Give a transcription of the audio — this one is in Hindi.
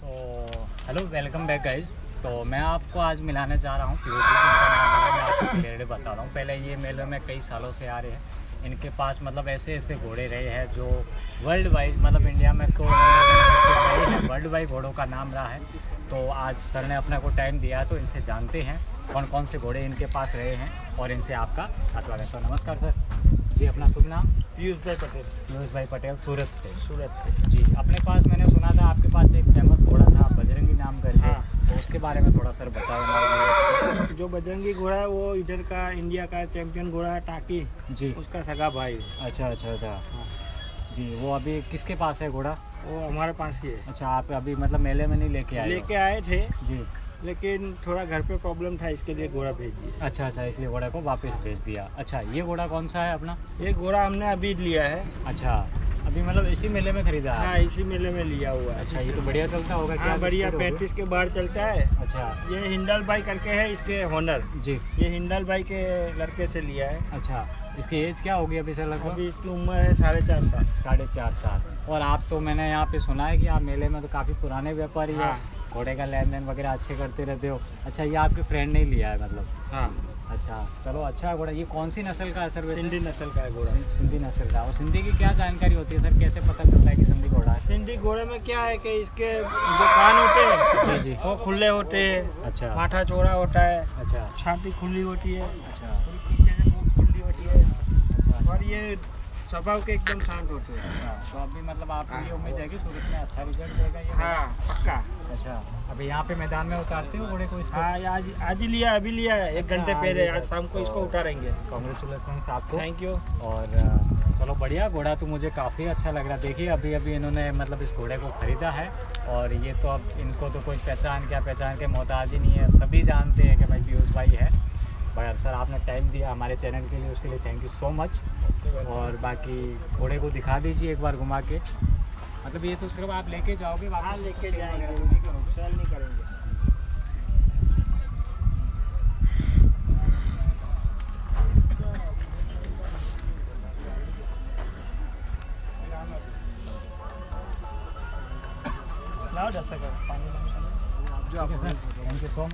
Hello welcome back guys. तो मैं आपको आज मिलाने जा रहा हूँ पीयूष जी, जिनका नाम है, मैं आपको क्लियरली बता रहा हूँ। पहले ये मेले में कई सालों से आ रहे हैं। इनके पास मतलब ऐसे ऐसे घोड़े रहे हैं जो वर्ल्ड वाइज मतलब इंडिया में तो रहे हैं, वर्ल्ड वाइड घोड़ों का नाम रहा है। तो आज सर ने अपने को टाइम दिया है, तो इनसे जानते हैं कौन कौन से घोड़े इनके पास रहे हैं और इनसे आपका खातवा है। तो नमस्कार सर जी, अपना शुभ नाम? पीयूष भाई पटेल। पीयूष भाई पटेल, सूरत से। सूरत से जी, अपने पास मैंने सुना था आपके पास एक फेमस घोड़ा था बजरंगी नाम करके। हाँ। तो उसके बारे में थोड़ा सर बताओ हमारे जो बजरंगी घोड़ा है वो इधर का इंडिया का चैंपियन घोड़ा है टाकी जी। उसका सगा भाई है। अच्छा अच्छा अच्छा। हाँ। जी, वो अभी किसके पास है घोड़ा? वो हमारे पास ही है। अच्छा, आप अभी मतलब मेले में नहीं लेके आए हो? लेके आए थे जी। लेकिन थोड़ा घर पे प्रॉब्लम था, इसके लिए घोड़ा भेज दिया। अच्छा अच्छा, इसलिए घोड़ा को वापस भेज दिया। अच्छा, ये घोड़ा कौन सा है अपना? ये घोड़ा हमने अभी लिया है। अच्छा, अभी मतलब इसी मेले में खरीदा है? हाँ, इसी मेले में लिया हुआ है। अच्छा, ये तो बढ़िया चलता होगा? हाँ, बढ़िया 35 के बाहर चलता है। अच्छा। ये हिंडल भाई करके है इसके होनर जी। ये हिंडल भाई के लड़के से लिया है। अच्छा, इसकी एज क्या होगी अभी सर लगभग? अभी इसकी उम्र है 4.5 साल। 4.5 साल। और आप तो मैंने यहाँ पे सुना है कि आप मेले में तो काफ़ी पुराने व्यापारी हैं। हाँ। घोड़े का लेन देन वगैरह अच्छे करते रहते हो। अच्छा, ये आपके फ्रेंड ने ही लिया है मतलब? हाँ। अच्छा, चलो अच्छा है घोड़ा। ये कौन सी नस्ल का है सर वैसे? सिंधी नस्ल का है घोड़ा। सिंधी नस्ल का। और सिंधी की क्या जानकारी होती है सर, कैसे पता चलता है कि सिंधी घोड़ा है? सिंधी घोड़े में क्या है कि इसके जो कान होते हैं जी जी। वो खुले होते हैं। अच्छा। माथा चौड़ा होता है। अच्छा छाती खुली होती है। अच्छा थोड़ी पीछे से मूंछ खुली होती है। अच्छा। और ये स्वभाव के एकदम शांत होते हैं। अच्छा, तो अभी मतलब आपको ये उम्मीद है कि सूरत में अच्छा रिजल्ट देगा ये? हाँ, पक्का। अच्छा, अभी यहाँ पे मैदान में उतारते हो घोड़े को इसको? हाँ, ये आज ही लिया, अभी लिया है 1 अच्छा, घंटे आज पहले। ही आज है। शाम को इसको उतारेंगे। कॉन्ग्रेचुलेसन्स आपको। Thank you. और चलो बढ़िया, घोड़ा तो मुझे काफ़ी अच्छा लग रहा है। देखिए अभी अभी इन्होंने मतलब इस घोड़े को ख़रीदा है और ये तो अब इनको तो कोई पहचान के मोहताज ही नहीं है, सभी जानते हैं कि भाई पीयूष भाई है। भाई सर, आपने टाइम दिया हमारे चैनल के लिए, उसके लिए थैंक यू सो मच। और बाकी घोड़े को दिखा दीजिए एक बार घुमा के। मतलब ये तो सिर्फ आप लेके जाओगे वापस? हाँ, लेके सेल जाएंगे, वगैरह तो नहीं करोगे? सेल नहीं करेंगे। लाओ 10 सेकंड पानी। Thank you so much.